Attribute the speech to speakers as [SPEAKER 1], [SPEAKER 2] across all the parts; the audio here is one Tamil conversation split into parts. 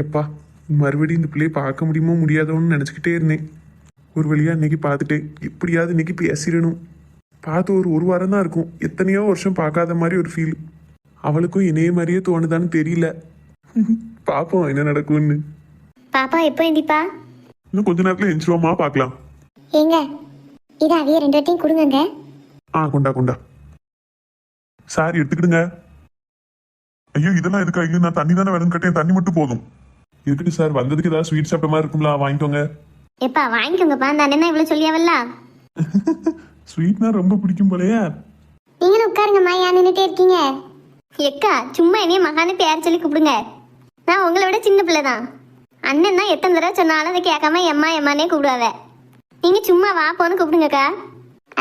[SPEAKER 1] எப்பா மறுபடியும் இந்த பிள்ளையை பார்க்க முடியுமோ முடியாதோன்னு நினச்சிக்கிட்டே இருந்தேன். ஒரு வழியாக இன்னைக்கு பார்த்துட்டேன். எப்படியாவது இன்னைக்கு பேசிடணும். பார்த்து ஒரு வாரம் தான் இருக்கும். எத்தனையோ வருஷம் பார்க்காத மாதிரி ஒரு ஃபீல். அவளுக்கும் இணைய மாதிரியே தோணுதான்னு தெரியல. பார்ப்போம் என்ன நடக்கும்னு.
[SPEAKER 2] பாப்பா எப்போ எந்திப்பா?
[SPEAKER 1] இன்னும் கொஞ்ச நேரத்தில் எந்திரிச்சுவோமா, பார்க்கலாம்.
[SPEAKER 2] ஏங்க இது அவைய 2 வட்டையும் கொடுங்க.
[SPEAKER 1] கொண்டா கொண்டா. சாரி எடுத்துக்கிடுங்க. ஐயோ இதெல்லாம் எதுக்கு? ஐயோ நான் தண்ணி தானே வேணும்னு கேட்டேன். தண்ணி மட்டும் போதும். இருக்கட்டும் சார். வந்ததுக்கு ஏதாவது ஸ்வீட் சாப்பிட்ட மாதிரி இருக்குங்களா? வாங்கிக்கோங்க.
[SPEAKER 2] எப்பா வாங்கிக்கோங்கப்பா. அந்த அண்ணன் இவ்வளோ சொல்லியாவல்ல.
[SPEAKER 1] ஸ்வீட்னா ரொம்ப பிடிக்கும் போலையா?
[SPEAKER 2] நீங்களும் உட்காருங்கம்மா. ஏன் நின்றுட்டே இருக்கீங்க? எக்கா சும்மா என்னைய மகானு பேர் சொல்லி கூப்பிடுங்க. நான் உங்களை விட சின்ன பிள்ளை தான். அண்ணன் தான் எத்தனை தடவை சொன்னாலும் அதை கேட்காம எம்மா எம்மானே கூப்பிடுவாவ. நீங்கள் சும்மா வாப்போன்னு கூப்பிடுங்கக்கா.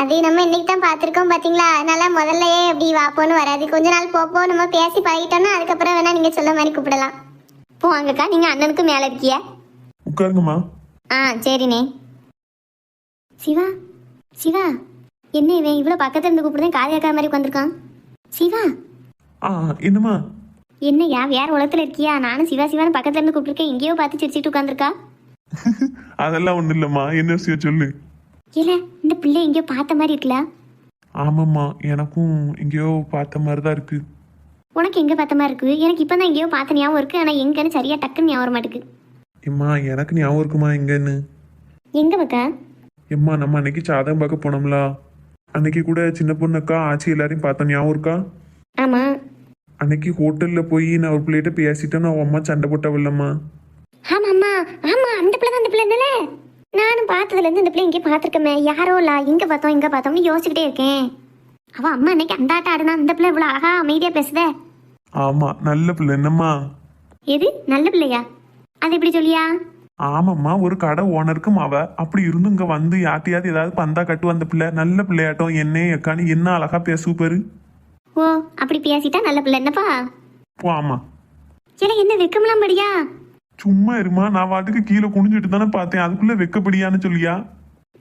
[SPEAKER 2] அது நம்ம இன்னைக்கு தான் பார்த்துருக்கோம் பார்த்தீங்களா? அதனால முதல்லயே அப்படி வாப்போன்னு வராது. கொஞ்ச நாள் போப்போ நம்ம பேசி பழகிட்டோம்னா அதுக்கப்புறம் வேணா நீங்கள் சொல்ல மாதிரி கூப்பிடலாம். போவாங்கக்கா. நீங்கள் அண்ணனுக்கு மேலே இருக்கிய.
[SPEAKER 1] உட்காருங்கம்மா.
[SPEAKER 2] சரிண்ணே. சிவா சிவா என்ன இவன் இவ்வளோ பக்கத்துல இருந்து கூப்பிடுறேன்? காதியாக்கார மாதிரி உட்காந்துருக்கான். சிவா
[SPEAKER 1] என்னம்மா?
[SPEAKER 2] என்னையா வேற உலகத்துல இருக்கியா? நானும் சிவா சிவான்னு பக்கத்துல இருந்து கூப்பிட்டுருக்கேன். எங்கேயோ பார்த்து சிரிச்சுட்டு உட்காந்துருக்கா.
[SPEAKER 1] அதெல்லாம் ஒன்றும் இல்லைம்மா. என்ன விஷயம் சொல்லு.
[SPEAKER 2] இல்ல இந்த பிள்ளை எங்கேயோ பார்த்த மாதிரி இருக்குல்ல?
[SPEAKER 1] ஆமாம்மா, எனக்கும் எங்கேயோ பார்த்த மாதிரி தான் இருக்கு.
[SPEAKER 2] உனக்கு எங்க பார்த்த மாதிரி இருக்கு? எனக்கு இப்போ தான் எங்கேயோ பார்த்த ஞாபகம் இருக்கு. ஆனால் எங்கன்னு சரியா டக்குன்னு ஞாபகம் மாட்டுக்கு.
[SPEAKER 1] எம்மா எனக்கு ஞாபகம் இருக்குமா எங்கன்னு?
[SPEAKER 2] எங்க மக்கா?
[SPEAKER 1] எம்மா நம்ம அன்னைக்கு சாதகம் பார்க்க போனோம்ல, அன்னைக்கு கூட சின்ன பொண்ணுக்கா ஆச்சி எல்லாரையும் பார்த்தோம். ஞாபகம் இருக்கா?
[SPEAKER 2] ஆமா.
[SPEAKER 1] அன்னைக்கு ஹோட்டலில் போய் நான் ஒரு பிள்ளைகிட்ட பேசிட்டேன்னு அவன் அம்மா சண்டை போட்டவில்லம்மா.
[SPEAKER 2] ஆமா ஆமா ஆமா, அந்த பிள்ளை தான். அந்த பிள்ளை என்னல நானும் பார்த்ததுலேருந்து இந்த பிள்ளை இங்கே பார்த்துருக்கமே. யாரோ இல்ல இங்கே பார்த்தோம்னு யோசிச்சுக்கிட்டே இருக்கேன். அவள் அம்மா அன்னைக்கு அந்த ஆட்டம் ஆடுனா அந்த பிள்ளை இவ்வளோ அழகா அமைதியாக பேசுதே.
[SPEAKER 1] ஆமா நல்ல பிள்ளை. என்னம்மா?
[SPEAKER 2] எது நல்ல பிள்ளையா? அது எப்படி சொல்லியா?
[SPEAKER 1] ஆமாம்மா, ஒரு கடை ஓனருக்கும் அவ அப்படி இருந்து இங்க வந்து யார்ட்டையாவது ஏதாவது பந்தா கட்டு வந்த பிள்ளை. நல்ல பிள்ளையாட்டம் என்ன எக்கானு என்ன அழகா பேசு பாரு.
[SPEAKER 2] ஓ அப்படி பேசிட்டா நல்ல பிள்ளை என்னப்பா?
[SPEAKER 1] ஆமா.
[SPEAKER 2] சரி என்ன வெக்கமெல்லாம் படியா?
[SPEAKER 1] சும்மா இருமா, நான் வாட்டுக்கு கீழே குனிஞ்சிட்டு தானே பார்த்தேன். அதுக்குள்ள வெக்கப்படியான்னு சொல்லியா?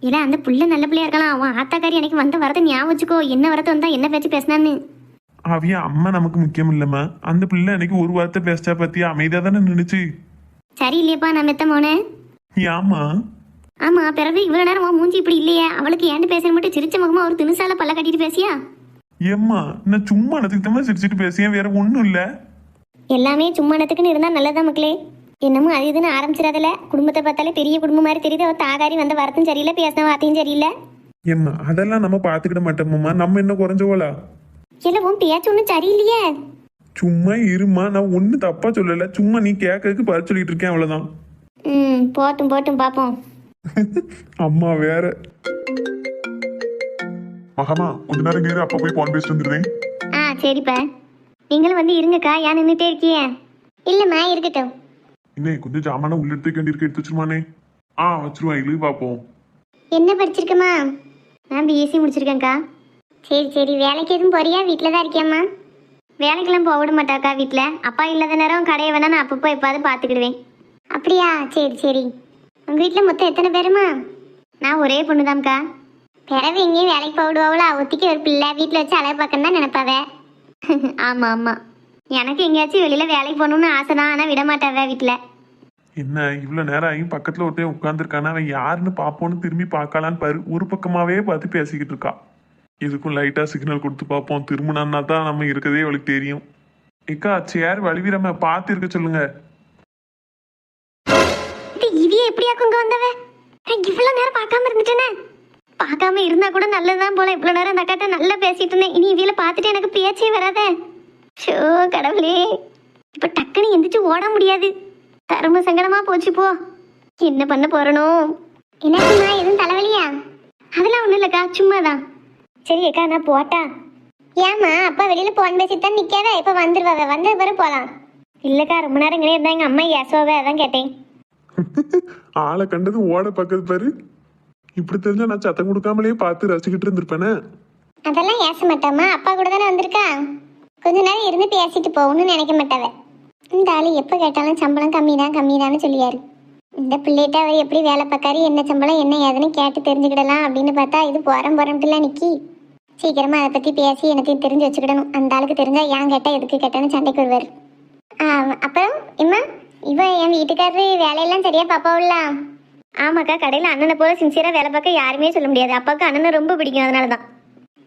[SPEAKER 2] இல்ல அந்த புள்ள நல்ல பிள்ளையா இருக்கலாம். அவன் ஆத்தாக்காரி எனக்கு வந்த வரத்தை ஞாபகம் வச்சுக்கோ. என்ன வரத்தை வந்தா என்ன பேச்சு பேசினான்னு.
[SPEAKER 1] அவிய அம்மா நமக்கு முக்கியம் இல்லம்மா. அந்த பிள்ளை அன்னைக்கு ஒரு வார்த்தை பேசிச்சா பத்தியா? அமைதியா தானே நின்னுச்சு.
[SPEAKER 2] சரி இல்லையப்பா நான் மெத்த போனேன்.
[SPEAKER 1] ஏமா?
[SPEAKER 2] ஆமா பிறகு இவ்வளவு நேரம் உன் மூஞ்சி இப்படி இல்லையே. அவளுக்கு ஏன்ட்டு பேச மட்டும் சிரிச்ச முகமா ஒரு திணுசால பல்ல கட்டிட்டு பேசியா?
[SPEAKER 1] ஏம்மா நான் சும்மா நச்சுக்கிட்டமா சிரிச்சிட்டு பேசியேன், வேற ஒன்றும் இல்லை.
[SPEAKER 2] எல்லாமே சும்மா நத்துக்குன்னு இருந்தா நல்லதான் மக்களே. என்னமோ அது இதுன்னு ஆரம்பிச்சிடாதல. குடும்பத்தை பார்த்தாலே பெரிய குடும்பம் மாதிரி தெரியுது. அவ தாகாரி வந்த வரத்தும் சரியில்லை, பேசின வார்த்தையும் சரியில்லை.
[SPEAKER 1] ஏம்மா அதெல்லாம் நம்ம பார்த்துக்கிட மாட்டோம்மா. நம்ம என்ன குறைஞ்சவோளா?
[SPEAKER 2] இல்ல உன் பேச்சு ஒன்றும் சரியில்லையே.
[SPEAKER 1] சும்மா இருமா, நான் ஒன்றும் தப்பா சொல்லல. சும்மா நீ கேட்கறதுக்கு பதில் சொல்லிட்டு இருக்கேன், அவ்வளவுதான்.
[SPEAKER 2] போட்டும் போட்டும் பாப்போம்.
[SPEAKER 1] அம்மா வேற. மகமா கொஞ்ச நேரம் கேரு, அப்பா போய் போன் பேசிட்டு வந்துடுறேன்.
[SPEAKER 2] சரிப்பா. நீங்களும் வந்து இருங்கக்கா. ஏன் நின்றுட்டே இருக்கியே? இல்லம்மா இருக்கட்டும்.
[SPEAKER 1] இன்னும் கொஞ்சம் ஜாமான உள்ள எடுத்து வேண்டி இருக்க, எடுத்து வச்சிருமானே. வச்சிருவான். இழு பார்ப்போம்.
[SPEAKER 2] என்ன படிச்சிருக்கம்மா? நான் பிஎஸ்சி முடிச்சிருக்கேன்க்கா. சரி வேலைக்கு எதுவும் போறியா? வீட்டில் தான் இருக்கியாம்மா? வேலைக்கெல்லாம் போக விட மாட்டாக்கா வீட்டில். அப்பா இல்லாத நேரம் கடையை வேணா நான் அப்பப்போ எப்பாவது பார்த்துக்கிடுவேன். அப்படியா? சரி. உங்கள் வீட்டில் மொத்தம் எத்தனை பேருமா? நான் ஒரே பொண்ணு தான்க்கா. பிறகு எங்கேயும் வேலைக்கு போக விடுவாங்களா? ஒத்திக்கு ஒரு பிள்ளை வீட்டில் வச்சு அழகு பார்க்கணும் தான் நினைப்பாவே. ஆமாம் எனக்கு எங்கேயாச்சும் வெளியில் வேலைக்கு போகணுன்னு ஆசை தான். ஆனால் விட மாட்டாவே வீட்டில்.
[SPEAKER 1] என்ன இவ்வளவு நேரம் ஆகி பக்கத்துல ஒருத்தன் உட்காந்துருக்கானா? அவன் யாருன்னு பாப்போன்னு திரும்பி பார்க்கலான்னு பாரு. ஒரு பக்கமாவே பார்த்து பேசிக்கிட்டு இருக்கா. எதுக்கும் லைட்டா சிக்னல் கொடுத்து பார்ப்போம். திரும்பினா தான் நம்ம இருக்கதே அவளுக்கு தெரியும். ஏக்கா சேர் வலிவிரம பார்த்து இருக்க சொல்லுங்க.
[SPEAKER 2] இவிய எப்படியாக்கும் இங்க வந்தவ? இவ்வளவு நேரம் பார்க்காம இருந்துட்டேனே. பார்க்காம இருந்தா கூட நல்லதுதான் போல. இவ்வளவு நேரம் அந்த அக்காட்ட நல்லா பேசிட்டு இருந்தேன். இனி இவியில பார்த்துட்டு எனக்கு பேச்சே வராதே. ஷோ கடவுளே, இப்ப டக்குன்னு எந்திரிச்சு ஓட முடியாது. தர்ம சங்கடமா போச்சு போ. என்ன பண்ண போறனோ? என்னச்சுமா எதுவும் தலைவலியா? அதெல்லாம் ஒண்ணும் இல்லக்கா, சும்மாதான். சரி அக்கா நான் போட்டா? ஏமா அப்பா வெளியில போன் பேசிட்டு தான் நிக்காத. இப்ப வந்துருவாவ, வந்த பிறகு போலாம். இல்லக்கா ரொம்ப நேரம் இங்கே இருந்தா எங்க அம்மா ஏசுவாவே, அதான் கேட்டேன்.
[SPEAKER 1] ஆளை கண்டது ஓட பக்கத்து பாரு. இப்படி தெரிஞ்சா நான் சத்தம் கொடுக்காமலே பார்த்து ரசிக்கிட்டு இருந்திருப்பேனே.
[SPEAKER 2] அதெல்லாம் ஏச மாட்டாமா. அப்பா கூட தானே வந்திருக்கா. கொஞ்ச நேரம் இருந்து பேசிட்டு போகணும்னு நினைக்க மாட்டாவ. இந்த ஆளு எப்போ கேட்டாலும் சம்பளம் கம்மிதான்னு சொல்லியாரு. இந்த பிள்ளைகிட்ட அவர் எப்படி வேலை பார்க்காரு, என்ன சம்பளம் என்ன ஏதுன்னு கேட்டு தெரிஞ்சுக்கிடலாம் அப்படின்னு பார்த்தா இது போறோம்ட்டுலாம் நிக்கி. சீக்கிரமா அதை பத்தி பேசி எனத்தையும் தெரிஞ்சு வச்சுக்கிடணும். அந்த ஆளுக்கு தெரிஞ்சா ஏன் கேட்டா எதுக்கு கேட்டான்னு சண்டைக்கு வருவார். அப்புறம் இம்மா இவன் என் வீட்டுக்காரரு வேலையெல்லாம் சரியா பாப்பாவுல்ல? ஆமாக்கா, கடையில் அண்ணனை போல சின்சியராக வேலை பார்க்க யாருமே சொல்ல முடியாது. அப்பாவுக்கு அண்ணனை ரொம்ப பிடிக்கும், அதனால தான்.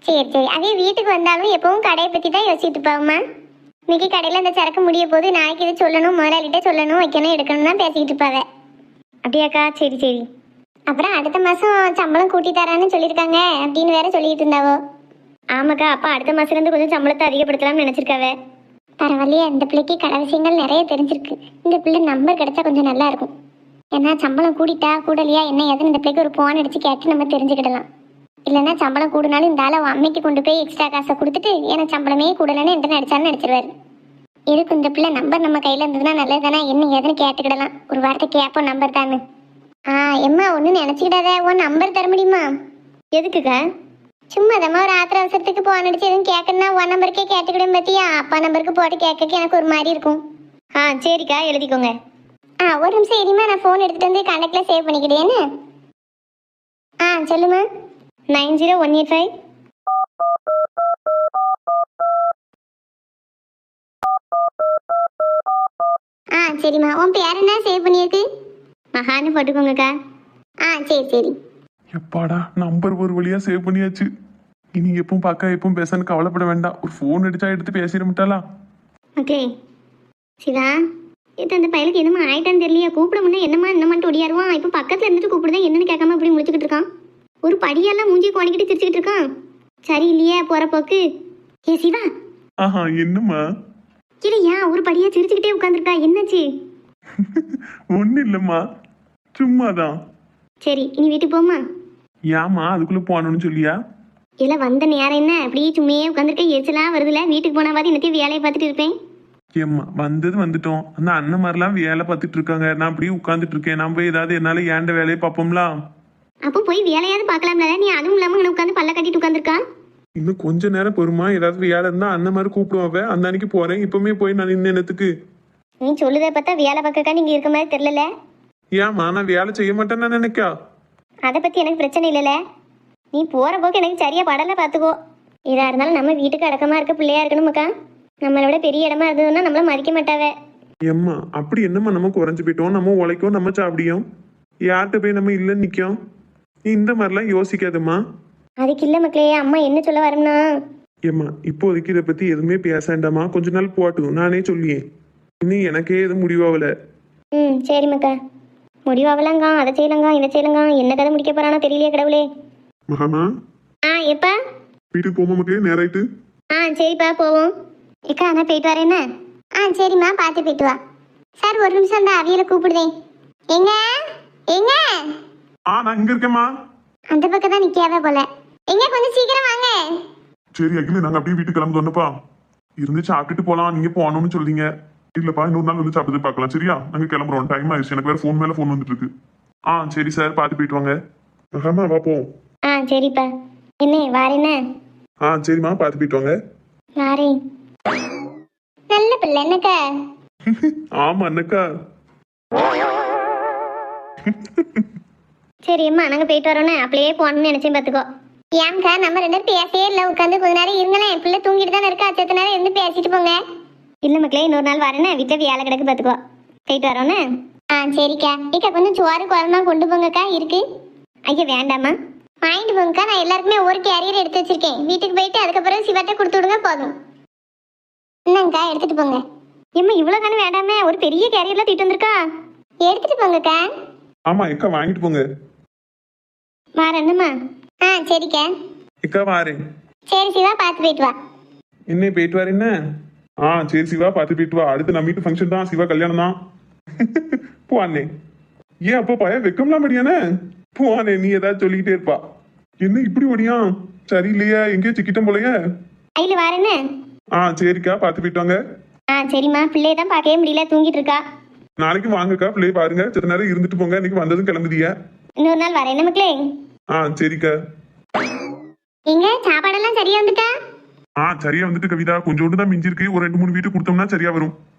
[SPEAKER 2] சரி சரி, அதே வீட்டுக்கு வந்தாலும் எப்பவும் கடையை பற்றி தான் யோசிச்சுட்டு இருப்பாவுமா. இன்னைக்கு கடையில் இந்த சரக்கு முடிய போது, நாளைக்கு இது சொல்லணும், முதலாளிகிட்ட சொல்லணும், வைக்கணும், எடுக்கணும் தான் பேசிக்கிட்டு இருப்பாவே. அப்படியாக்கா? சரி சரி. அப்புறம் அடுத்த மாதம் சம்பளம் கூட்டி தரான்னு சொல்லியிருக்காங்க அப்படின்னு வேற சொல்லிட்டு இருந்தாவோ. ஆமாக்கா, அப்பா அடுத்த மாதத்துலேருந்து கொஞ்சம் சம்பளத்தை அதிகப்படுத்தலாம்னு நினச்சிருக்காவே. பரவாயில்லையே, இந்த பிள்ளைக்கு கடை விஷயங்கள் நிறைய தெரிஞ்சிருக்கு. இந்த பிள்ளை நம்பர் கிடைச்சா கொஞ்சம் நல்லா இருக்கும். ஏன்னா சம்பளம் கூடிட்டா கூடலையா என்ன ஏதுன்னு இந்த பிள்ளைக்கு ஒரு ஃபோன் அடித்து கேட்டு நம்ம தெரிஞ்சுக்கிடலாம். இல்லைன்னா சம்பளம் கூடுனாலும் இந்த ஆளை அம்மைக்கு கொண்டு போய் எக்ஸ்ட்ரா காசை கொடுத்துட்டு எனக்கு சம்பளமே கூடலன்னு என்ன நடிச்சான்னு நடிச்சிருவாரு. எதுக்கு இந்த பிள்ளை நம்பர் நம்ம கையில் இருந்ததுன்னா நல்லது தானே, என்ன ஏதுன்னு கேட்டுக்கிடலாம். ஒரு வார்த்தை கேட்போம் நம்பர் தானே. எம்மா ஒன்று நினச்சிக்கிடாத, உன் நம்பர் தர முடியுமா? எதுக்குக்கா? சும்மா தம்மா ஒரு ஆத்திர அவசரத்துக்கு ஃபோன் அடிச்சு எதுவும் கேட்கணும்னா உன் நம்பருக்கே கேட்டுக்கிடும் பார்த்தியா? அப்பா நம்பருக்கு போட்டு கேட்க எனக்கு ஒரு மாதிரி இருக்கும். சரிக்கா, எழுதிக்கோங்க. ஒரு நிமிஷம் இருமா, நான் ஃபோன் எடுத்துகிட்டு வந்து கண்டக்டில் சேவ் பண்ணிக்கிட்டேன்னு. சொல்லுமா. 90185. சரிம்மா, உன் பேர் என்ன சேவ் பண்ணியிருக்கு? மகான்னு போட்டுக்கோங்கக்கா. சரி சரி.
[SPEAKER 1] எப்பாடா, நம்பர் ஒரு வழியா சேவ் பண்ணியாச்சு. இனி எப்பவும் பார்க்க எப்பவும் பேசன்னு கவலைப்பட வேண்டாம். ஒரு ஃபோன் அடிச்சா எடுத்து பேசிட மாட்டாளா?
[SPEAKER 2] ஓகே சிவா, இது அந்த பையலுக்கு என்னமா ஆயிட்டான்னு தெரியலையா? கூப்பிட முன்னே என்னமான்ட்டு ஒடியாருவான். இப்போ பக்கத்தில் இருந்துட்டு கூப்பிடுதான் என்னன்னு கேட்காம இப்படி முடிச்சுக்கிட்டு இருக்கான். ஒரு படியெல்லாம் மூஞ்சி கோணிக்கிட்டு சிரிச்சுக்கிட்டு இருக்கான். சரி இல்லையா போற போக்கு? ஏ சிவா.
[SPEAKER 1] என்னம்மா?
[SPEAKER 2] இல்லையா, ஒரு படியா சிரிச்சுக்கிட்டே உட்காந்துருக்கா, என்னாச்சு?
[SPEAKER 1] ஒன்றும் இல்லைம்மா, சும்மாதான்.
[SPEAKER 2] சரி, இனி வீட்டுக்கு போமா?
[SPEAKER 1] ஏமா அதுக்குள்ள போகணும்னு சொல்லியா?
[SPEAKER 2] இல்லை, வந்த நேரம் என்ன அப்படியே சும்மையே உட்காந்துருக்கேன், எரிச்சலாக வருதுல. வீட்டுக்கு போனாவாது என்னத்தையும் வேலையை பார்த்துட்டு இருப்பேன்.
[SPEAKER 1] ஏம்மா வந்துட்டோம். அந்த அண்ணன் மாதிரிலாம் வேலை பார்த்துட்டு இருக்காங்க, நான் அப்படியே உட்காந்துட்டு இருக்கேன். நான் போய் ஏதாவது என்னால ஏண்ட வேலையை பார்ப்போம்ல.
[SPEAKER 2] அப்போ போய் வேலையாவது பார்க்கலாம்ல. நீ அதுவும் இல்லாமல் இங்கே உட்காந்து பல்ல கட்டிட்டு உட்காந்துருக்கா.
[SPEAKER 1] இன்னும் கொஞ்ச நேரம் பொறுமா, ஏதாவது வேலை இருந்தா அண்ணன் மாதிரி கூப்பிடுவாங்க, அந்த அன்னைக்கு போறேன். இப்பவுமே போய் நான் நின்று என்னத்துக்கு?
[SPEAKER 2] நீ சொல்லுதை பார்த்தா வேலை பார்க்கக்கா நீங்க இருக்க மாதிரி தெரியல.
[SPEAKER 1] ஏம்மா நான் வேலை செய்ய மாட்டேன்னு நான் நினைக்கா?
[SPEAKER 2] அதை பத்தி எனக்கு பிரச்சனை இல்லைல்ல. நீ போற போக்கு எனக்கு சரியா படலை, பார்த்துக்கோ. எதா இருந்தாலும் நம்ம வீட்டுக்கு அடக்கமா இருக்க பிள்ளையா இருக்கணுமாக்கா. நம்மளோட பெரிய இடமா இருந்ததுன்னா நம்மள மதிக்க மாட்டாவே.
[SPEAKER 1] ஏம்மா அப்படி என்னம்மா நம்ம குறைஞ்சு போயிட்டோம்? நம்ம உழைக்கும், நம்ம சாப்பிடியும், யார்கிட்ட போய் நம்ம இல்லைன்னு நிற்கும்? நீ இந்த மாதிரிலாம் யோசிக்காதம்மா.
[SPEAKER 2] அதுக்கு இல்லை மக்களே, அம்மா என்ன சொல்ல வரணும்னா,
[SPEAKER 1] ஏம்மா இப்போதைக்கு இதை பத்தி எதுவுமே பேசாண்டாமா, கொஞ்ச நாள் போட்டும், நானே சொல்லியேன். இன்னும் எனக்கே எதுவும் முடிவாகல.
[SPEAKER 2] சரி மக்கா, முடிவாகலாங்க. அதை செய்யலங்க இதை செய்யலங்க, என்ன கதை முடிக்க போறானோ தெரியலையே கடவுளே.
[SPEAKER 1] மகாமா.
[SPEAKER 2] எப்பா
[SPEAKER 1] வீட்டுக்கு போமா மக்களே, நேரம் ஆயிட்டு.
[SPEAKER 2] சரிப்பா போவோம். ஏக்கா நான் போயிட்டு வரேன் என்ன? சரிம்மா, பார்த்து போயிட்டு வா. சார் ஒரு நிமிஷம் தான், அவியலை கூப்பிடுதேன். எங்க எங்க?
[SPEAKER 1] நான் இங்க இருக்கேம்மா.
[SPEAKER 2] அந்த பக்கம் தான் நிக்காவே போல. எங்க கொஞ்சம் சீக்கிரம் வாங்க.
[SPEAKER 1] சரி அகில, நாங்க அப்படியே வீட்டுக்கு கிளம்பு சொன்னப்பா. இருந்து சாப்பிட்டுட்டு போலாம், நீங்க போகணும்னு சொல்றீங்க. இல்லப்பா, இன்னொரு நாள் வந்து சாப்பிட்டு பார்க்கலாம். சரியா, நாங்க கிளம்புறோம், டைம் ஆயிடுச்சு. எனக்கு வேற ஃபோன் மேல ஃபோன் வந்துட்டு இருக்கு. சரி சார், பார்த்து போயிட்டு வாங்க. மகாமா வா போவோம்.
[SPEAKER 2] சரிப்பா. என்ன வாரேன்னு?
[SPEAKER 1] சரிம்மா, பார்த்து போயிட்டு வாங்க.
[SPEAKER 2] வாரேன். நல்ல பிள்ளை என்னக்கா?
[SPEAKER 1] ஆமா அண்ணக்கா.
[SPEAKER 2] சரி அம்மா, நாங்க போயிட்டு வரோன்னு அப்படியே போகணும்னு நினைச்சேன், பார்த்துக்கோ. ஏன்க்கா நம்ம ரெண்டு பேரும் பேசவே இல்லை, உட்காந்து கொஞ்ச நேரம் இருங்களேன். பிள்ளை தூங்கிட்டு தானே இருக்கா, அச்சத்து நேரம் இருந்து பேசிட்டு போங்க. இல்லை மக்களே, இன்னொரு நாள் வரேன்னு வீட்டில் வேலை கிடக்கு, பார்த்துக்கோ. போயிட்டு வரோன்னு. சரிக்கா. ஏக்கா கொஞ்சம் சோறு குழம்பா கொண்டு போங்கக்கா, இருக்கு. ஐயா வேண்டாமா, வாங்கிட்டு போங்கக்கா. நான் எல்லாருக்குமே ஒரு கேரியர் எடுத்து வச்சிருக்கேன். வீட்டுக்கு போயிட்டு அதுக்கப்புறம் சிவத்தை கொடுத்து விடுங்க, போதும். என்னங்கக்கா, எடுத்துட்டு போங்க. ஏம்மா இவ்வளோ தானே வேண்டாமே, ஒரு பெரிய கேரியர்ல தூக்கிட்டு வந்திருக்கா, எடுத்துட்டு போங்கக்கா.
[SPEAKER 1] ஆமா எக்கா, வாங்கிட்டு போங்க.
[SPEAKER 2] வாரேன்னுமா. சரிக்கா.
[SPEAKER 1] எக்கா வாரேன்.
[SPEAKER 2] சரி சிவா, பார்த்து போயிட்டு வா.
[SPEAKER 1] என்ன போயிட்டு வரேன்? சரி சிவா, பார்த்து போயிட்டு வா. அடுத்து நம்ம வீட்டு ஃபங்க்ஷன் தான், சிவா கல்யாணம் தான். போவானே. ஏன் அப்போ பையன் வெக்கம்லாம் படியானே? போவானே, நீ ஏதாவது சொல்லிக்கிட்டே இருப்பா. என்ன இப்படி ஓடியா? சரியில்லையா, எங்கேயோ சிக்கிட்டம் போலையே.
[SPEAKER 2] ஐயில வாரேன்னு.
[SPEAKER 1] சரிக்கா, பார்த்து போயிட்டு வாங்க.
[SPEAKER 2] சரிம்மா, பிள்ளைய தான் பார்க்கவே முடியல, தூங்கிட்டு இருக்கா.
[SPEAKER 1] நாளைக்கு வாங்கக்கா, பிள்ளைய பாருங்க. சில நேரம் இருந்துட்டு போங்க. இன்னைக்கு வந்ததும் கிளம்புதிய.
[SPEAKER 2] இன்னொரு நாள் வரேன் என்ன மக்களே?
[SPEAKER 1] சரிக்கா.
[SPEAKER 2] எங்க சாப்பாடெல்லாம் சரியா வந்துட்டா?
[SPEAKER 1] சரியா வந்துட்டு கவிதா. கொஞ்சோண்டு தான் மிஞ்சிருக்கு. ஒரு 2-3 வீட்டுக்கு கொடுத்தோம்னா சரியா வரும்.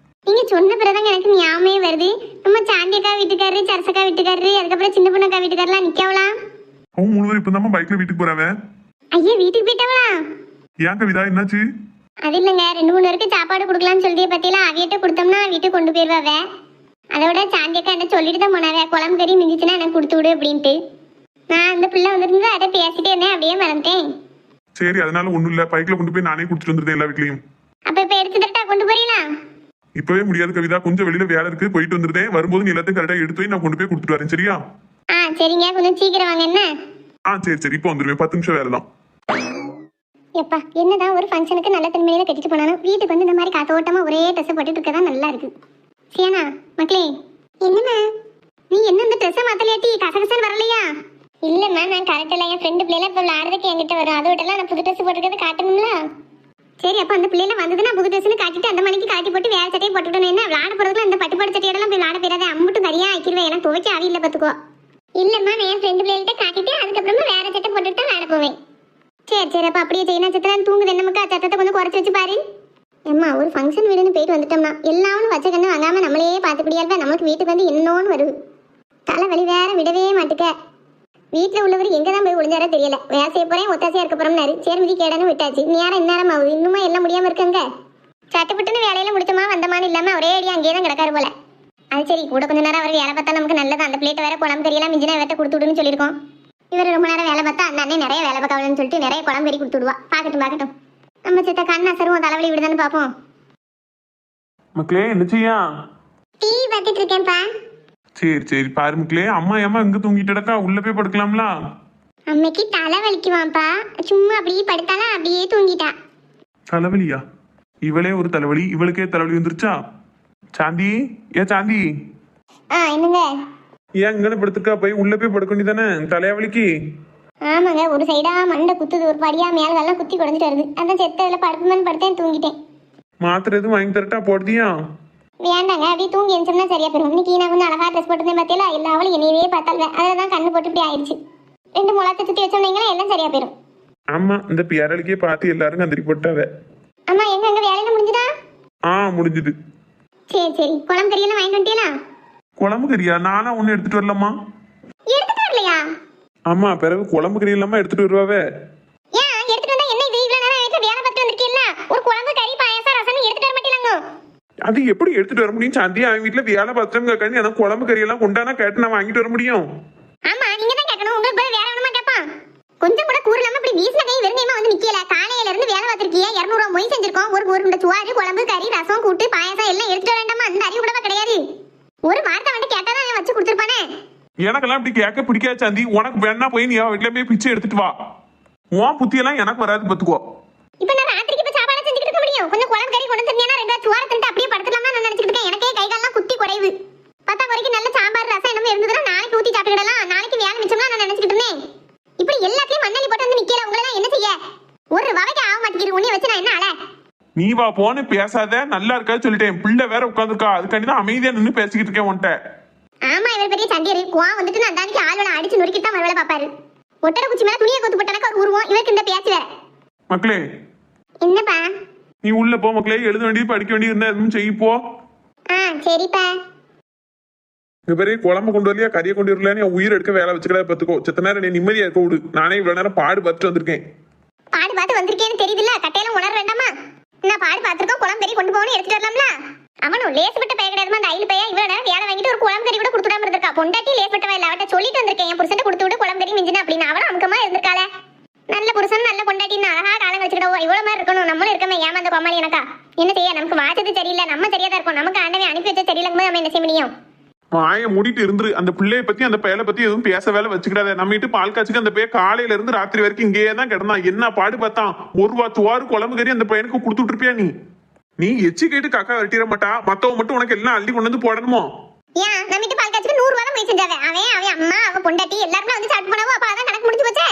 [SPEAKER 2] நீங்க சொன்ன பிறகுதான் எனக்கு ஞாபகமே வருது. நம்ம சாந்தியக்கா வீட்டுக்காரரு, சரசக்கா வீட்டுக்காரரு, அதுக்கப்புறம் சின்ன பொண்ணக்கா வீட்டுக்காரலாம் நிக்கவலாம்.
[SPEAKER 1] அவன் 3 பேர் இப்பதான் பைக்ல வீட்டுக்கு போறாவ.
[SPEAKER 2] ஐயா வீட்டுக்கு போயிட்டவளா?
[SPEAKER 1] ஏன் கவிதா, என்னாச்சு?
[SPEAKER 2] அது இல்லைங்க, 2-3 பேருக்கு சாப்பாடு கொடுக்கலாம்னு சொல்லியே பத்தியெல்லாம் அவியிட்ட கொடுத்தோம்னா வீட்டுக்கு கொண்டு போயிடுவாவ. அதோட சாந்தியக்கா என்ன சொல்லிட்டு தான் போனாவே குழம்பு கறி மிஞ்சிச்சுன்னா எனக்கு கொடுத்து விடு அப்படின்ட்டு. நான் அந்த பிள்ளை வந்துருந்து அதை பேசிட்டே இருந்தேன், அப்படியே மறந்துட்டேன்.
[SPEAKER 1] சரி, அதனால ஒண்ணும் இல்ல, பைக்ல கொண்டு போய் நானே கொடுத்துட்டு வந்துருந்தேன் எல்லா வீட்லயும்.
[SPEAKER 2] அப்ப இப்ப எடுத்து தட்டா கொண்டு போறீங்களா?
[SPEAKER 1] இப்பவே முடியாது கவிதா, கொஞ்சம் வெளியில வேலை இருக்கு, போயிட்டு வந்துருந்தேன். வரும்போது நீ எல்லாத்தையும் கரெக்டா எடுத்து போய் நான் கொண்டு போய் கொடுத்துட்டு வரேன், சரியா?
[SPEAKER 2] சரிங்க, கொஞ்சம் சீக்கிரம் வாங்க என்ன.
[SPEAKER 1] சரி இப்போ வந்துருவேன், 10 நிமிஷம் வேலை தான்.
[SPEAKER 2] எப்பா என்னதான் ஒரு ஃபங்க்ஷனுக்கு நல்ல தன்மையில கட்டிட்டு போனாலும் வீட்டுக்கு வந்து இந்த மாதிரி காத்தோட்டமா ஒரே ட்ரெஸ் போட்டுட்டு இருக்கதான் நல்லா இருக்கு. சியானா மக்களே, என்னம்மா நீ என்ன இந்த ட்ரெஸ்ஸை மாத்தலையாட்டி கசகசன்னு வரலையா? இல்லம்மா, நான் கரெக்ட் இல்லை, என் ஃப்ரெண்டு பிள்ளைல இப்போ விளையாடுறதுக்கு என்கிட்ட வரும், அதை விட்டலாம் நான் புது ட்ரெஸ் போட்டுக்கிறது காட்டணும்ல. சரி, அப்போ அந்த பிள்ளைல வந்தது நான் புது ட்ரெஸ்னு காட்டிட்டு அந்த மணிக்கு காட்டி போட்டு வேற சட்டையை போட்டுட்டோம். என்ன விளையாட போறதுல அந்த பட்டுப்பாடு சட்டையோடலாம் போய் விளையாட போயிடாத, அம்புட்டும் கரியா ஆக்கிடுவேன், எனக்கு துவைக்க ஆவியில்லை பார்த்துக்கோ. இல்லம்மா, நான் என் ஃப்ரெண்டு பிள்ளைகிட்ட காட்டிட்டு அதுக்கப்புறமா வேற சட்டை போட்டுட்டு தான் விளையாட போவேன். சரி அப்போ அப்படியே செய்யணும். சத்திரம் தூங்குது என்னமுக்கா, சத்தத்தை கொஞ்சம் குறைச்சி வச்சு பாரு. அம்மா, ஒரு ஃபங்க்ஷன் வீடுன்னு போயிட்டு வந்துட்டோம்னா எல்லாரும் வச்ச கண்ணு வாங்காம நம்மளே பார்த்துப்படியால் நமக்கு வீட்டுக்கு வந்து இன்னொன்னு வருது. தலைவலி வேற விடவே மாட்டுக்க. வீட்டில் உள்ளவர் எங்கே தான் போய் ஒளிஞ்சாரோ தெரியல. வேலை செய்ய போறேன், ஒத்தாசையா இருக்க போறோம்னாரு. சேர்மதி கேடன்னு விட்டாச்சு. நேரம் இந்நேரம் ஆகுது, இன்னுமா எல்லாம் முடியாம இருக்காங்க. சட்டுப்பட்டுன்னு வேலையில முடிச்சோமா வந்தமான்னு இல்லாம ஒரே அடி அங்கேயே தான் கிடக்காரு போல. அது சரி, கூட கொஞ்ச நேரம் அவர் வேலை பார்த்தா நமக்கு நல்லது. அந்த பிளேட்டை வேற குழம்பு கறியெல்லாம் மிஞ்சினா வேட்ட கொடுத்து விடுன்னு சொல்லியிருக்கோம். இவர் ரொம்ப நேரம் வேலை பார்த்தா அந்த அண்ணன் நிறைய வேலை பார்க்கலன்னு சொல்லிட்டு நிறைய குழம்பு கறி கொடுத்து விடுவா. பார்க்கட்டும் நம்ம சித்த கண்ணா சருவோம் தலைவலி விடுதான்னு பார்ப்போம்.
[SPEAKER 1] மக்களே என்ன செய்யா?
[SPEAKER 2] டிவி பார்த்துட்டு இருக்கேன்ப்பா.
[SPEAKER 1] சரி பாரு மக்களே, அம்மா எங்க தூங்கிட்டடக்கா, உள்ள போய் படுக்கலாம்ல?
[SPEAKER 2] அம்மைக்கு தலை வலிக்குவான்ப்பா, சும்மா அப்படியே படுத்தாலும் அப்படியே தூங்கிட்டா.
[SPEAKER 1] தலைவலியா? இவளே ஒரு தலைவலி, இவளுக்கே தலைவலி வந்துருச்சா? சாந்தி, சாந்தி,
[SPEAKER 2] என்னங்க?
[SPEAKER 1] ஏன் இங்கே படுத்துக்கா, போய் உள்ள போய் படுக்க வேண்டியதானே தலைவலிக்கு?
[SPEAKER 2] ஆமாங்க, ஒரு சைடா மண்டை குத்துது, ஒரு படியா மேலெல்லாம் குத்தி குறைஞ்சிட்டு வருது. அதான் செத்ததுல படுப்புமேனு படுத்தேன், தூங்கிட்டேன்.
[SPEAKER 1] மாத்திரை எதுவும் வாங்கி தரட்டா, போடுதியா?
[SPEAKER 2] வேண்டாங்க, அப்படியே தூங்கி எழுந்தோம்னா சரியா போயிடும். இன்னைக்கு நான் வந்து அழகா ட்ரெஸ் போட்டுருந்தேன் பார்த்தீங்களா, எல்லா அவளும் என்னையவே பார்த்தாங்க. அதில் தான் கண்ணு போட்டு இப்படி ஆயிடுச்சு. 2 முளத்தை சுற்றி வச்சோம்னீங்களா எல்லாம் சரியா போயிடும்.
[SPEAKER 1] ஆமா, இந்த பேரலுக்கே பார்த்து எல்லாரும் கந்திரி போட்டாவ.
[SPEAKER 2] அம்மா எங்க வேலையில முடிஞ்சுதா?
[SPEAKER 1] முடிஞ்சுது.
[SPEAKER 2] சரி, குழம்பு கறியெல்லாம் வாங்கிட்டு வந்துட்டீங்களா?
[SPEAKER 1] குழம்பு கறியா? நானா ஒண்ணு எடுத்துட்டு வரலம்மா.
[SPEAKER 2] எடுத்துட்டு வரலையா?
[SPEAKER 1] ஆமா, பிறகு குழம்பு கறி இல்லாம எடுத்துட்டு வருவாவே.
[SPEAKER 2] ஏன் எடுத்துட்டு வந்தா என்ன, இது இவ்வளவு நேரம் வீட்டுல வேலை பார்த்து வந்திருக்கீல்ல, ஒரு குழம்பு கறி பாயாசம் ரசம் எடுத்துட்டு வர மாட்டீங்களா?
[SPEAKER 1] அது எப்படி எடுத்துட்டு வர முடியும் சாந்தி? அவன் வீட்டுல வேலை பார்த்துங்க கண்ணி, அதான் குழம்பு கறி எல்லாம் கொண்டானா கேட்டு நான் வாங்கிட்டு வர முடியும்.
[SPEAKER 2] ஆமா, நீங்க தான் கேட்கணும். உங்களுக்கு போய் வேற ஒண்ணுமா கேட்பான்? கொஞ்சம் கூட கூறலாம இப்படி வீசின கை வெறுங்கையமா வந்து நிக்கல. காலையில இருந்து வேலை பார்த்திருக்கீங்க, 200 ரூபாய் மொய் செஞ்சிருக்கோம். ஒரு உருண்டை சுவாறு, குழம்பு கறி ரசம் கூட்டு பாயாசம் எல்லாம் எடுத்துட்டு வேண்டாமா? அந்த அறிவு கூடவா கிடையாது? ஒரு வார்த்தை வந்து கேட்டாதான் அவன் வச்சு கொடுத்துருப்பானே.
[SPEAKER 1] எனக்கெல்லாம் இப்படி கேட்க பிடிக்காது சாந்தி. உனக்கு வேணா போய் நீ வீட்டுல போய் பிச்சை எடுத்துட்டு வா. உன் புத்தியெல்லாம் எனக்கு வராது பாத்துக்கோ.
[SPEAKER 2] இப்ப நான் ராத்திரிக்கு இப்ப சாப்பாடு செஞ்சுட்டு இருக்க முடியும்? கொஞ்சம் குழம்பு கறி கொண்டு தந்தீங்கன்னா 2 சுவாறு தின்ட்டு அப்படியே படுத்துலாம்னு நான் நினைச்சிட்டு இருக்கேன். எனக்கே கை கால்லாம் குத்தி குறையுது. பத்தா வரைக்கும் நல்ல சாம்பார் ரசம் என்னமோ இருந்ததுன்னா நாளைக்கு ஊத்தி சாப்பிட்டுடலாம். நாளைக்கு வேலை மிச்சம்னா நான் நினைச்சிட்டு இருந்தேன். இப்படி எல்லாத்தையும் மண்ணலி போட்டு வந்து நிக்கல. உங்களெல்லாம் என்ன செய்ய? ஒரு வகைக்கு ஆக மாட்டேங்குது. உன்னைய வச்சு நான் என்ன ஆள?
[SPEAKER 1] நீ வா போன்னு பேசாத, நல்லா இருக்காது சொல்லிட்டேன். பிள்ளை வேற உட்காந்துருக்கா, அதுக்காண்டி தான் அமைதியா நின்று பேசிக்கிட்டு இருக்கேன் உன்கிட்ட.
[SPEAKER 2] ஆமா, இவர் பெரிய சண்டியர். குவா வந்துட்டு நான் தானிக்கு ஆளுவனை அடிச்சு நொறுக்கிட்டு தான் வேலை பார்ப்பாரு. ஒட்டட குச்சி மேல துணியை கொத்து போட்டானக்க ஒரு உருவம். இவருக்கு இந்த பேச்சு வேற.
[SPEAKER 1] மக்களே,
[SPEAKER 2] என்னப்பா?
[SPEAKER 1] நீ உள்ள போ மக்களே. எழுத வேண்டியது படிக்க வேண்டியது இருந்தா எதுவும் செய்ய போ.
[SPEAKER 2] சரிப்பா.
[SPEAKER 1] இங்க பெரிய குழம்பு கொண்டு வரலையா, கறியை கொண்டு வரலையா, நீ உயிர் எடுக்க வேலை வச்சுக்கிறத பத்துக்கோ. செத்த நேரம் நீ நிம்மதியா இருக்க விடு. நானே இவ்வளவு நேரம் பாடு பார்த்துட்டு வந்திருக்கேன்.
[SPEAKER 2] பாடு பார்த்து வந்திருக்கேன்னு தெரியுதுல்ல, கட்டையெல்லாம் உணர வேண்டாமா? நான் பாடு பார்த்துருக்கோம், குழம்பு கறி கொண்டு போகணும் எடுத்துட்டு வரலாம்ல. அவனும் லேசுப்பட்ட பைய கிடையாதுமா, அந்த அயில் பையன் இவ்வளவு நேரம் வேலை வாங்கிட்டு ஒரு குழம்பு கறி கூட கொடுத்துடாம இருந்திருக்கா. பொண்டாட்டி லேசுப்பட்டவா இல்ல, அவட்ட சொல்லிட்டு வந்திருக்கேன் என் புருஷன் கொடுத்து விட்டு குழம்பு கறி மிஞ்சினா அப்படின்னு. அவளும் அமுக்கமா இருந்திருக்காள. நல்ல புருஷன் நல்ல பொண்டாட்டின்னு அழகா காலம் வச்சுக்கிட்டோம். இவ்வளவு மாதிரி இருக்கணும். நம்மளும் இருக்கமே ஏமாந்த கோமாளி எனக்கா? என்ன செய்ய, நமக்கு வாச்சது சரியில்லை, நம்ம சரியா தான் இருக்கோம். நமக்கு ஆண்டவே அனுப்பி வச்ச சரியில்லைங்க, நம்ம என்ன செய்ய முடியும்?
[SPEAKER 1] வாயை மூடிட்டு இருந்துரு. அந்த பிள்ளைய பத்தி அந்த பயலை பத்தி எதுவும் பேச வேலை வச்சுக்கிடாத. நம்ம வீட்டு பால் காய்ச்சிக்கு அந்த பையன் காலையில இருந்து ராத்திரி வரைக்கும் இங்கேயே தான் கிடந்தான். என்ன பாடு பார்த்தான். 1 ரூபா சுவாறு குழம்பு கறி அந்த பையனுக்கு கொடுத்துட்டு இருப்பியா நீ? நீ எச்சி கேட்டு காக்கா வெட்டிட மாட்டா. மத்தவ மட்டும் உனக்கு எல்லாம் அள்ளி கொண்டு வந்து போடணுமோ?
[SPEAKER 2] ஏன் நம்ம வீட்டு பால் காய்ச்சிக்கு 100 ரூபா தான் போய் செஞ்சாவே. அவன் அம்மா அவ பொண்டாட்டி எல்லாருமே வந்து சாப்பிட்டு போனவோ. அப்ப அதான் கணக்கு முடிஞ்சு போச்சே.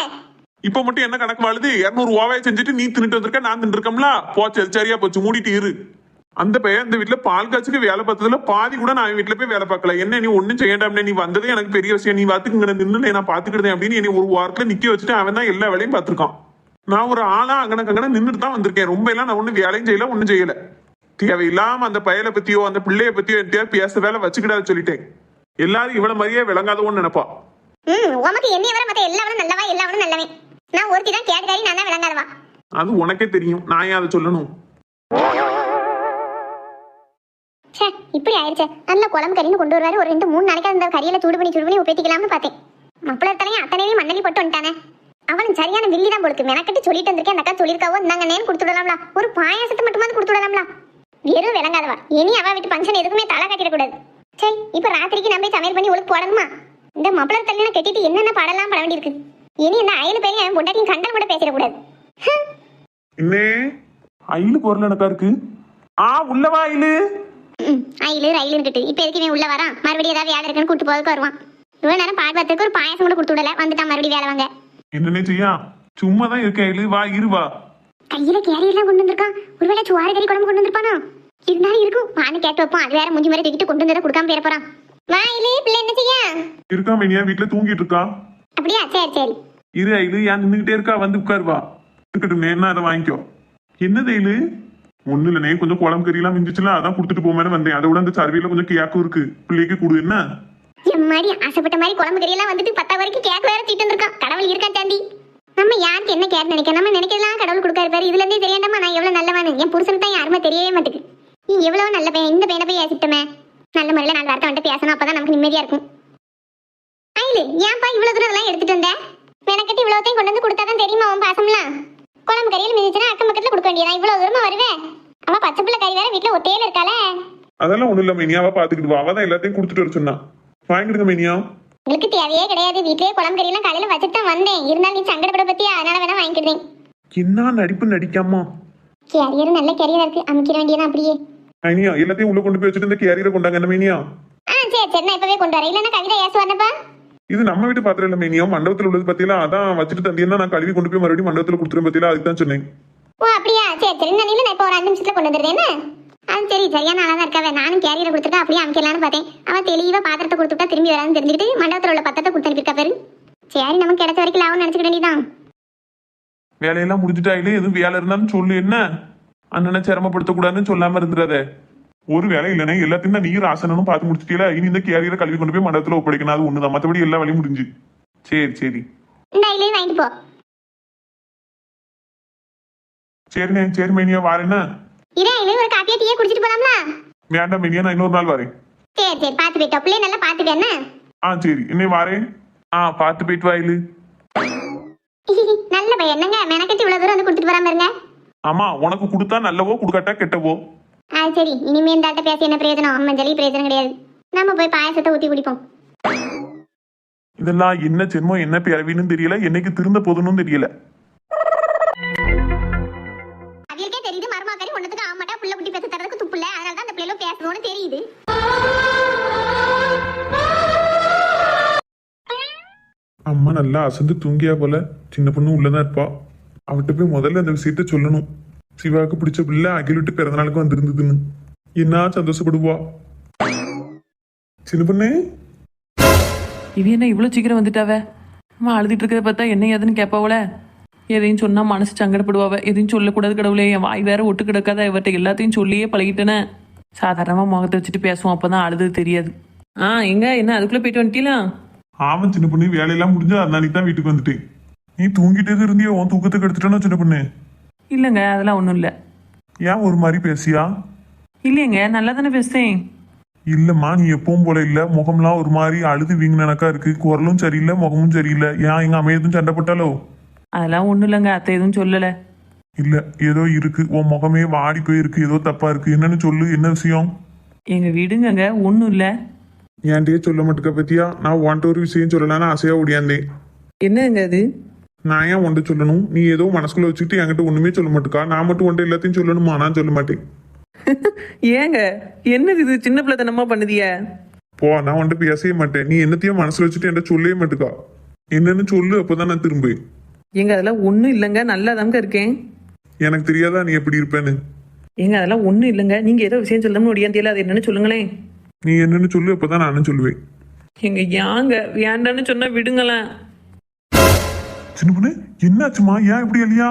[SPEAKER 1] இப்ப மட்டும் என்ன கணக்கு வாழுது? 200 ரூபாவே செஞ்சுட்டு நீ தின்னுட்டு வந்திருக்க, நான் தின்னுருக்கோம்ல. போச்சு, சரியா போச்சு, மூடிட்டு இரு. அந்த பையன் இந்த வீட்டுல பால் காய்ச்சிக்கு வேலை பார்த்ததுல பாதி கூட நான் வீட்டுல போய் வேலை பார்க்கல. என்ன நீ ஒன்னும் செய்யண்டாம்னே, நீ வந்ததே எனக்கு பெரிய விஷயம். நீ வாத்துக்கு நின்று நான் பாத்துக்கிட்டேன் அப்படின்னு என்னை ஒரு வாரத்துல நிக்க வச்சுட்டு அவன் தான் எல்லா வேலையும் பார்த்திருக்கான். நான் ஒரு ஆளா அங்கன நின்றுட்டு தான் வந்திருக்கேன். ரொம்ப எல்லாம் நான் ஒன்னும் வேலையும் செய்யல, ஒன்னும் செய்யல. தேவையில்லாம அந்த பயலை பத்தியோ அந்த பிள்ளைய பத்தியோ என்கிட்ட பேச வேலை வச்சுக்கிடாது சொல்லிட்டேன். எல்லாரும் இவ்வளவு மாதிரியே விளங்காதவன்னு நினைப்பா.
[SPEAKER 2] உனக்கு என்னைய வர மத்த எல்லாவனும் நல்லவா, எல்லாவனும் நல்லவன். நான் ஒருத்தி தான் கேட்காரி, நான் தான் விளங்காதவா.
[SPEAKER 1] அது உனக்கே தெரியும், நான் ஏன் அதை சொல்லணும்?
[SPEAKER 2] இப்படி ஆயிடுச்சு. நல்ல குழம்பு கறின்னு கொண்டு வருவாரு. ஒரு 2-3 நாளைக்கு அந்த கறியில சூடு பண்ணி உப்பேத்திக்கலாம்னு பார்த்தேன். மப்பள தலையும் அத்தனையும் மண்ணலி போட்டு வந்துட்டானே. அவனும் சரியான வில்லி தான் போலுக்கு. மெனக்கட்டு சொல்லிட்டு வந்திருக்கேன். அந்த அக்கா சொல்லியிருக்காவோ, இந்தாங்க நேம் கொடுத்து விடலாம்ல, ஒரு பாயாசத்தை மட்டுமாவது கொடுத்து விடலாம்ல. வெறும் விளங்காதவா. இனி அவ வீட்டு ஃபங்க்ஷன் எதுக்குமே தலை காட்டிடக்கூடாது. சரி, இப்ப ராத்திரிக்கு நம்ம சமையல் பண்ணி உனக்கு போடணுமா? இந்த மப்பள தலையில கட்டிட்டு என்னென்ன பாடலாம் பட வேண்டியிருக்கு. இனி இந்த அயல் பேரையும் அவன் பொண்டாட்டியும் கண்டல் கூட பேசிடக்கூடாது.
[SPEAKER 1] இன்னே அயிலு பொருள் எனக்கா இருக்கு. உள்ளவா அயிலு.
[SPEAKER 2] அயிலு ரயிலுன்னு கிட்டு இப்ப எதுக்கு இவன் உள்ள வரான்? மறுபடியும் ஏதாவது வேலை இருக்குன்னு கூட்டு போறதுக்கு வருவான். இவ்வளவு நேரம் பார்க்கறதுக்கு ஒரு பாயாசம் கூட கொடுத்து விடல, வந்துட்டான் மறுபடியும் வேலை வாங்க.
[SPEAKER 1] என்னன்னே செய்யா? சும்மா தான் இருக்க அயிலு. வா இருவா.
[SPEAKER 2] கையில கேரியெல்லாம் கொண்டு வந்திருக்கான். ஒருவேளை சுவாரி கறி குழம்பு கொண்டு வந்திருப்பானோ? இருந்தாலும் இருக்கும். வான்னு கேட்டு வைப்போம். அது வேற முஞ்சி மாதிரி தூக்கிட்டு கொண்டு வந்து கொடுக்காம பேர போறான். வா இலு, பிள்ளை என்ன செய்யா?
[SPEAKER 1] இருக்கா மைனியா, வீட்டுல தூங்கிட்டு இருக்கா.
[SPEAKER 2] அப்படியா? சரி சரி.
[SPEAKER 1] இரு அயிலு, ஏன் நின்றுகிட்டே இருக்கா? வந்து உட்காருவா. இருக்கட்டும், நேர்னா அதை வாங்கிக்கோ. என்னது அயிலு? ஒண்ணு இல்ல, கொஞ்சம் குழம்பு கறி எல்லாம் மிஞ்சிச்சுல, அதான் கொடுத்துட்டு போமேன்னு வந்தேன். அதோட அந்த சர்வையில கொஞ்சம் கேக்கும் இருக்கு, பிள்ளைக்கு கொடு. என்ன
[SPEAKER 2] எம்மாடி, ஆசைப்பட்ட மாதிரி குழம்பு கறி எல்லாம் வந்துட்டு 10 வரைக்கும் கேக் வேற தீட்டு வந்திருக்கான். கடவுள் இருக்கா தாண்டி. நம்ம யாருக்கு என்ன கேக் நினைக்க, நம்ம நினைக்கலாம் கடவுள் கொடுக்காரு பாரு. இதுல இருந்தே தெரியாண்டமா நான் எவ்வளவு நல்லவானு. என் புருஷனுக்கு தான் யாருமே தெரியவே மாட்டேங்குது. நீ எவ்வளவு நல்ல பையன். இந்த பையனை போய் ஏசிட்டமே. நல்ல முறையில 4 வார்த்தை வந்துட்டு பேசணும், அப்பதான் நமக்கு நிம்மதியா இருக்கும். அயிலு, ஏன்பா இவ்வளவு தூரம் எல்லாம் எடுத்துட்டு வந்த? மெனக்கட்டி இவ்வளவுத்தையும் கொண்டு வந்து கொடுத்தாதான் தெரியுமா உன் பாசம்லாம்? குழம்பு கறியில் மிதிச்சுன்னா அக்கம் பக்கத்துல கொடுக்க வேண்டியதான். இவ்வளவு தூரமா வருவேன். அவ பச்சை பிள்ளை கறி வேற வீட்டுல ஒத்தையில இருக்காளே.
[SPEAKER 1] அதெல்லாம் ஒண்ணு இல்ல மைனியாவா, பாத்துக்கிட்டு வா. அவதான் எல்லாத்தையும் கொடுத்துட்டு வர சொன்னா. வாங்கிடுங்க மைனியா.
[SPEAKER 2] உங்களுக்கு தேவையே கிடையாது. வீட்லயே குழம்பு கறி எல்லாம் காலையில வச்சுட்டு தான் வந்தேன். இருந்தாலும் நீ சங்கடப்பட பத்தியா, அதனால வேணா வாங்கிக்கிட்டேன்.
[SPEAKER 1] என்ன நடிப்பு நடிக்காமா?
[SPEAKER 2] கேரியர் நல்ல கேரியரா இருக்கு, அமைக்கிற வேண்டியதான் அப்படியே.
[SPEAKER 1] மைனியா, எல்லாத்தையும் உள்ள கொண்டு போய் வச்சுட்டு இந்த கேரியரை கொண்டாங்க. என்ன மைனியா?
[SPEAKER 2] சரி சரி, நான் இப்பவே கொண்டு வரேன். இல்லன்னா கவிதை ஏசு வரப்பா.
[SPEAKER 1] இது நம்ம வீட்டு பாத்திரம் இல்ல மைனியா, மண்டபத்துல உள்ளது பத்தியில. அதான் வச்சுட்டு தந்தியா நான் கழுவி கொண்டு போய் மறுபடியும் மண்டபத்துல கொடுத்துரும் பத்தியில. அதுக்கு தான் சொன்னேன்.
[SPEAKER 2] ஓ அப்படியா? சரி சரி, நான் இப்ப ஒரு 5 நிமிஷத்துல கொண்டு வந்துடுறேன். என்ன அது சரி, சரியான ஆளா தான் இருக்காவே. நானும் கேரியரை கொடுத்துட்டு அப்படியே அமைக்கலான்னு பார்த்தேன். அவன் தெளிவா பாத்திரத்தை கொடுத்துட்டா திரும்பி வரான்னு தெரிஞ்சுக்கிட்டு மண்டபத்துல உள்ள பத்திரத்தை கொடுத்து அனுப்பியிருக்கா பேரு. சரி, நமக்கு கிடைச்ச வரைக்கும் லாபம் நினைச்சுக்க வேண்டியதான்.
[SPEAKER 1] வேலையெல்லாம் முடிஞ்சுட்டா இல்ல, எதுவும் வேலை இருந்தாலும் சொல்லு. என்ன அண்ணனை சிரமப்படுத்த கூடாதுன்னு சொல்லாம இருந்துடாத. ஒரு வேலை இல்லைன்னா எல்லாத்தையும் தான் நீர் ஆசனமும் பார்த்து முடிச்சிட்டீங்களா? இனி இந்த கேரியரை கழுவி கொண்டு போய் மண்டபத்துல ஒப்படைக்கணும். அது ஒண்ணுதான், மற்றபடி எல்லா வேலையும் முடிஞ்சு. சரி சரி,
[SPEAKER 2] இந்த ஐலையும் வாங்கிட்டு போ.
[SPEAKER 1] சரிண்ணே. சரி மைனியா, வாரேன்னா
[SPEAKER 2] இதே ஐலையும் ஒரு காப்பியா டீயே குடிச்சிட்டு போலாம்ல?
[SPEAKER 1] வேண்டாம் மைனியா, நான் இன்னொரு நாள் வரேன்.
[SPEAKER 2] சரி சரி, பார்த்து போயிட்டோம். பிள்ளைய நல்லா பார்த்துக்க என்ன?
[SPEAKER 1] சரி, இன்னும் வாரேன். பார்த்து போயிட்டு வாயிலு.
[SPEAKER 2] நல்ல பையன் என்னங்க, மெனக்கட்டு இவ்வளவு தூரம் வந்து கொடுத்துட்டு வராம இருங்க.
[SPEAKER 1] ஆமா, உனக்கு கொடுத்தா நல்லவோ, கொடுக்காட்டா கெட்டவோ.
[SPEAKER 2] சரி, இனிமே இந்த ஆட்ட பேசி என்ன பிரயோஜனம்? அம்மன் ஜலி பிரயோஜனம் கிடையாது. நம்ம போய் பாயசத்தை ஊத்தி குடிப்போம்.
[SPEAKER 1] இதெல்லாம் என்ன ஜென்மம், என்ன பிறவின்னு தெரியல, என்னைக்கு திருந்த போதுன்னு தெரியல.
[SPEAKER 2] அவங்களுக்கே தெரியுது மருமாக்காரி ஒன்னதுக்கு ஆக மாட்டா, புள்ள குட்டி பேச தரதுக்கு துப்பு இல்ல. அதனால தான் அந்த பிள்ளைகளும் பேசணும்னு தெரியுது.
[SPEAKER 1] அம்மா நல்லா அசந்து தூங்கியா போல. சின்ன பொண்ணு உள்ளதான் இருப்பா. அவட்ட போய் முதல்ல அந்த விஷயத்த சொல்லணும். சிவாவுக்கு பிடிச்ச பிள்ளை அகில் விட்டு பிறந்த நாளுக்கு வந்திருந்ததுன்னு என்ன சந்தோஷப்படுவா. சின்ன பொண்ணு,
[SPEAKER 3] இவ என்ன இவ்வளோ சீக்கிரம் வந்துட்டாவ? அம்மா அழுதுட்டு இருக்கிறத பார்த்தா என்ன ஏதுன்னு கேட்பாவல. எதையும் சொன்னா மனசு சங்கடப்படுவாவ. எதையும் சொல்லக்கூடாது கடவுளே. என் வாய் வேற ஒட்டு கிடக்காத. இவர்கிட்ட எல்லாத்தையும் சொல்லியே பழகிட்டேனே. சாதாரணமாக முகத்தை வச்சுட்டு பேசுவோம், அப்பதான் அழுது தெரியாது. எங்க என்ன அதுக்குள்ள போயிட்டு வந்துட்டீங்களா?
[SPEAKER 1] ஆமாம் சின்ன பொண்ணு, வேலையெல்லாம் முடிஞ்சா அதனால தான் வீட்டுக்கு வந்துட்டேன். நீ தூங்கிட்டே இருந்தியோ? உன் தூக்கத்துக்கு எடுத்துட்டேன்னா சின்ன பொண்ணு?
[SPEAKER 3] இல்லைங்க, அதெல்லாம் ஒன்றும் இல்லை.
[SPEAKER 1] ஏன் ஒரு மாதிரி பேசியா?
[SPEAKER 3] இல்லையங்க, நல்லா தானே பேசுறேன்.
[SPEAKER 1] இல்லம்மா, நீ எப்பவும் போல இல்ல. முகம்லாம் ஒரு மாதிரி அழுது வீங்கினக்கா இருக்கு. குரலும் சரியில்லை, முகமும் சரியில்லை. ஏன் எங்க அம்மா எதுவும் சண்டை போட்டாலோ?
[SPEAKER 3] அதெல்லாம் ஒன்றும் இல்லைங்க, அத்தை எதுவும் சொல்லலை.
[SPEAKER 1] இல்ல, ஏதோ இருக்கு. உன் முகமே வாடி போயிருக்கு. ஏதோ தப்பா இருக்கு. என்னன்னு சொல்லு, என்ன விஷயம்?
[SPEAKER 3] எங்க விடுங்கங்க, ஒன்றும் இல்லை.
[SPEAKER 1] ஏன்டே சொல்ல மாட்டுக்க பத்தியா? நான் உன்ட்ட ஒரு விஷயம் சொல்லலான்னு ஆசையா ஓடியாந்தேன்.
[SPEAKER 3] என்னங்க அது?
[SPEAKER 1] நான் ஏன் உன்ட்ட சொல்லணும்? நீ ஏதோ மனசுக்குள்ள வச்சுக்கிட்டு என்கிட்ட ஒண்ணுமே சொல்ல மாட்டுக்கா. நான் மட்டும் உன்ட்ட எல்லாத்தையும் சொல்லணுமா? நான் சொல்ல மாட்டேன்.
[SPEAKER 3] ஏங்க என்னது இது? சின்ன பிள்ளைத்தனமா பண்ணுதிய?
[SPEAKER 1] போ, நான் உன்ட்ட பேசவே மாட்டேன். நீ என்னத்தையும் மனசுல வச்சுட்டு என்கிட்ட சொல்லவே மாட்டுக்கா. என்னன்னு சொல்லு, அப்பதான் நான் திரும்புவேன்.
[SPEAKER 3] எங்க அதெல்லாம் ஒன்றும் இல்லைங்க, நல்லா தாங்க இருக்கேன்.
[SPEAKER 1] எனக்கு தெரியாதா நீ எப்படி இருப்பேன்னு?
[SPEAKER 3] ஏங்க அதெல்லாம் ஒன்றும் இல்லைங்க. நீங்க ஏதோ விஷயம் சொல்லணும்னு ஒடியாந்தியில, அது என்னன்னு சொல்லுங்களேன்.
[SPEAKER 1] நீ என்னன்னு சொல்லு, அப்பதான் நானும் சொல்லுவேன்.
[SPEAKER 3] எங்க யாங்க வேண்டான்னு சொன்னா விடுங்களேன்.
[SPEAKER 1] சின்ன பொண்ணு, என்னாச்சுமா? ஏன் இப்படி இல்லையா?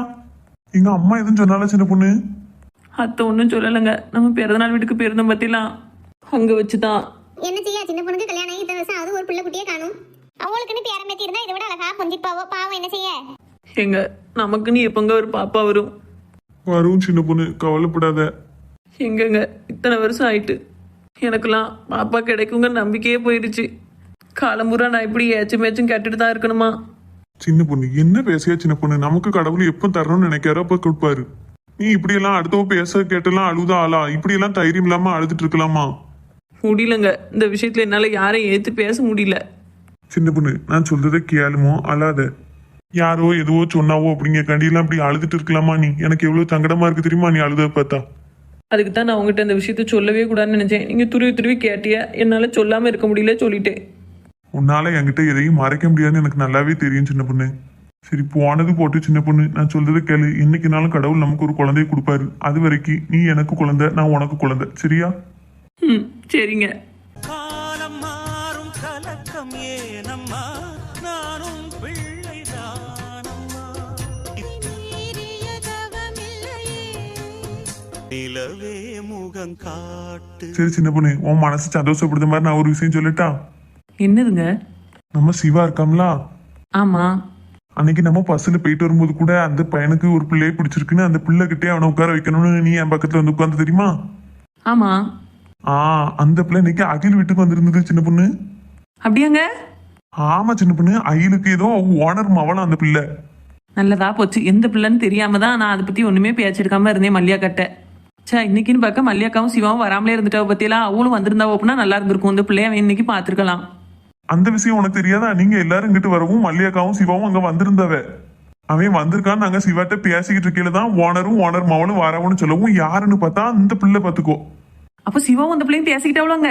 [SPEAKER 1] எங்க அம்மா எதுவும் சொன்னால சின்ன பொண்ணு?
[SPEAKER 3] அத்தை ஒன்றும் சொல்லலைங்க. நம்ம பிறந்தநாள் வீட்டுக்கு போயிருந்தோம் பத்திலாம், அங்க வச்சுதான்.
[SPEAKER 2] என்ன செய்ய, சின்ன பொண்ணுக்கு கல்யாணம் ஆகி 2 வருஷம் அது ஒரு பிள்ளை குட்டியே காணும். அவங்களுக்குன்னு பேரம்பேத்தி இருந்தா இதை விட அழகா கொஞ்சிப்பாவோ. பாவம், என்ன செய்ய?
[SPEAKER 3] எங்க நமக்குன்னு எப்பங்க ஒரு பாப்பா வரும்?
[SPEAKER 1] வரும் சின்ன பொண்ணு, கவலைப்படாத.
[SPEAKER 3] எங்கங்க இத்தனை வருஷம் ஆயிட்டு எனக்கெல்லாம் பாப்பா கிடைக்குங்க நம்பிக்கையே போயிடுச்சு. காலம்பூரா நான் இப்படி ஏச்சும் மேச்சும் கேட்டுட்டு தான் இருக்கணுமா?
[SPEAKER 1] சின்ன பொண்ணு என்ன பேசியா சின்ன பொண்ணு? நமக்கு கடவுள் எப்ப தரணும்னு நினைக்காரோ அப்ப கொடுப்பாரு. நீ இப்படி எல்லாம் அடுத்தவ பேச கேட்டெல்லாம் அழுதா ஆளா? இப்படி எல்லாம் தைரியம் இல்லாம அழுதுட்டு இருக்கலாமா?
[SPEAKER 3] முடியலங்க, இந்த விஷயத்துல என்னால யாரையும் ஏத்து பேச முடியல.
[SPEAKER 1] சின்ன பொண்ணு நான் சொல்றதை கேளுமோ, அழாத. யாரோ எதுவோ சொன்னாவோ அப்படிங்க கண்டியெல்லாம் இப்படி அழுதுட்டு இருக்கலாமா? நீ எனக்கு எவ்வளவு சங்கடமா இருக்கு தெரியுமா நீ அழுத பார்த்தா.
[SPEAKER 3] அதுக்கு தான் நான் உங்ககிட்ட இந்த விஷயத்த சொல்லவே கூடாதுன்னு நினைச்சேன். நீங்க துருவி துருவி கேட்டிய, என்னால சொல்லாம இருக்க முடியல, சொல்லிட்டேன்.
[SPEAKER 1] உன்னால என்கிட்ட எதையும் மறைக்க முடியாதுன்னு எனக்கு நல்லாவே தெரியும் சின்ன பொண்ணு. சரி போனது போட்டு சின்ன பொண்ணு, நான் சொல்றதை கேளு. என்னைக்குனாலும் கடவுள் நமக்கு ஒரு குழந்தைய கொடுப்பாரு. அது வரைக்கும் நீ எனக்கு குழந்தை, நான் உனக்கு குழந்தை, சரியா?
[SPEAKER 3] ம், சரிங்க.
[SPEAKER 4] காலம் மாறும் கலக்கம் ஏனம்மா, நானும் பிள்ளைதானம்மா. நிலவே முகம் காட்டு.
[SPEAKER 1] சரி சின்ன பொண்ணு, உன் மனசு சந்தோஷப்படுற மாதிரி நான் ஒரு விஷயம் சொல்லட்டா?
[SPEAKER 3] என்னதுங்க?
[SPEAKER 1] நம்ம சிவா இருக்காம்ல,
[SPEAKER 3] ஆமா.
[SPEAKER 1] அன்னைக்கு நம்ம பஸ்ல போயிட்டு வரும்போது கூட அந்த பையனுக்கு ஒரு பிள்ளையை பிடிச்சிருக்குன்னு அந்த பிள்ளை கிட்டே அவனை உட்கார வைக்கணும்னு நீ என் பக்கத்துல வந்து உட்கார்ந்து தெரியுமா?
[SPEAKER 3] ஆமா.
[SPEAKER 1] அந்த பிள்ளை இன்னைக்கு அகில் வீட்டுக்கு வந்திருந்தது சின்ன பொண்ணு.
[SPEAKER 3] அப்படியாங்க?
[SPEAKER 1] ஆமா சின்ன பொண்ணு, அகிலுக்கு ஏதோ ஓனர் மவளம் அந்த பிள்ளை.
[SPEAKER 3] நல்லதா போச்சு. எந்த பிள்ளைன்னு தெரியாம தான் நான் அதை பத்தி ஒண்ணுமே பேச்சிருக்காம இருந்தேன் மல்லியா கட்ட. சே, இன்னைக்குன்னு பார்க்க மல்லியாக்காவும் சிவாவும் வராமலே இருந்துட்டாவ பத்தியெல்லாம். அவளும் வந்திருந்தாவோ அப்படின்னா நல்லா இருந்திருக்கும். இந்த பிள்ளைய அவன் இன்னைக்கு பாத்துருக்கலாம்.
[SPEAKER 1] அந்த விஷயம் உனக்கு தெரியாதா? நீங்க எல்லாரும் இங்கிட்டு வரவும் மல்லிகாவும் சிவாவும் அங்க வந்திருந்தவ. அவன் வந்திருக்கான்னு நாங்க சிவாட்ட பேசிக்கிட்டு இருக்கையில தான் ஓனர் மவனும் வரவுன்னு சொல்லவும் யாருன்னு பார்த்தா அந்த பிள்ளை பாத்துக்கோ.
[SPEAKER 3] அப்ப சிவாவும் அந்த பிள்ளையும் பேசிக்கிட்டாவளோங்க?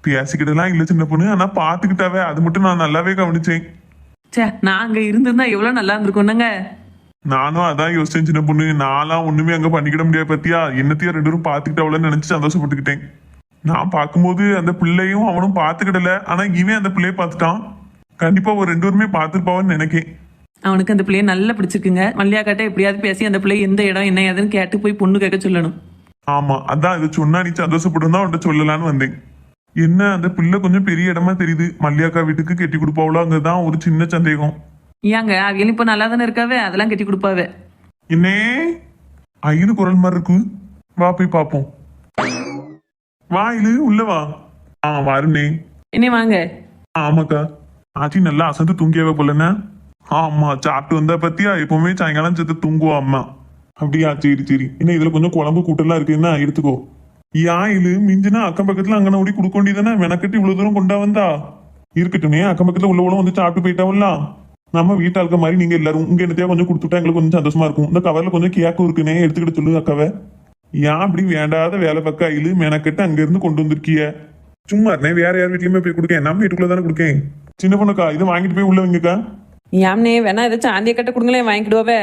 [SPEAKER 1] பேசிக்கிட்டலாம் இல்ல சின்ன பொண்ணு, ஆனா பாத்துக்கிட்டாவே. அது மட்டும் நான் நல்லாவே கவனிச்சேன்.
[SPEAKER 3] சே, நான் அங்க இருந்திருந்தா எவ்வளவு நல்லா இருந்திருக்கும்னுங்க.
[SPEAKER 1] நானும் அதான் யோசிச்சேன் சின்ன பொண்ணு. நான்லாம் ஒண்ணுமே அங்க பண்ணிக்கிட முடியாது பத்தியா. என்னத்தையும் ரெண்டு பேரும் பாத்துக்கிட்டவளன்னு நினைச்சு சந்தோஷப்பட்டுக்கிட்டேன். நான் பார்க்கும்போது அந்த பிள்ளையும் அவனும் பாத்துக்கிடல, ஆனா இவன் அந்த பிள்ளைய பாத்துட்டான். கண்டிப்பா ஒரு ரெண்டு பேருமே பாத்துருப்பாவன்னு நினைக்கேன்.
[SPEAKER 3] அவனுக்கு அந்த பிள்ளைய நல்லா பிடிச்சிருக்குங்க. மல்லியா கட்ட எப்படியாவது பேசி அந்த பிள்ளை எந்த இடம் என்ன ஏதுன்னு கேட்டு போய் பொண்ணு கேட்க சொல்லணும்.
[SPEAKER 1] ஆமா, அதான் இது சொன்னா நீ சந்தோஷப்பட்டு அவன்கிட்ட சொல்லலான்னு வந்தேன். என்ன அந்த பிள்ளை கொஞ்சம் பெரிய இடமா தெரியுது. மல்லியாக்கா வீட்டுக்கு கட்டி கொடுப்பாவளோ, அங்கதான் ஒரு சின்ன சந்தேகம்.
[SPEAKER 3] ஏங்க அவியல் இப்ப நல்லா தானே இருக்காவே, அதெல்லாம் கட்டி கொடுப்பாவே.
[SPEAKER 1] என்னே ஐயனு குரல் மாதிரி இருக்கு. வா போய் பாப்போம். வா இலு, உள்ள வா. வருணே.
[SPEAKER 3] என்ன வாங்க.
[SPEAKER 1] ஆமாக்கா. ஆச்சி நல்லா அசந்து தூங்கியாவே போலண்ணா. ஆமா, சாப்பிட்டு வந்தா பத்தியா எப்பவுமே சாயங்காலம் சேர்த்து தூங்குவா அம்மா. அப்படியா? சரி சரி. என்ன இதுல கொஞ்சம் குழம்பு கூட்டெல்லாம் இருக்கு, என்ன எடுத்துக்கோ. ஏன் இலு மிஞ்சினா அக்கம் பக்கத்துல அங்கன ஓடி கொடுக்க வேண்டியதானே? மெனக்கட்டி இவ்வளவு தூரம் கொண்டா வந்தா இருக்கட்டுமே. அக்கம் பக்கத்துல உள்ளவளும் வந்து சாப்பிட்டு போயிட்டாவல்ல. நம்ம வீட்டாளுக்க மாதிரி நீங்க எல்லாரும் உங்க என்னத்தையா கொஞ்சம் கொடுத்துட்டா எங்களுக்கு கொஞ்சம் சந்தோஷமா இருக்கும். இந்த கவர்ல கொஞ்சம் கேக்கும் இருக்குனே, எடுத்துக்கிட்டு சொல்லு அக்காவை. ஏன் அப்படி வேண்டாத வேலை பக்கா இலு மெனக்கட்டு அங்க இருந்து கொண்டு வந்திருக்கிய? சும்மா இருந்தேன், வேற யார் வீட்லயுமே போய் கொடுக்கேன், நம்ம வீட்டுக்குள்ள தானே கொடுக்கேன். சின்ன பொண்ணுக்கா, இதை வாங்கிட்டு போய் உள்ள வைங்கக்கா.
[SPEAKER 3] யாம்னே வேணா ஏதாச்சும் ஆந்திய கட்ட கொடுங்களேன், வாங்கிடுவாவே.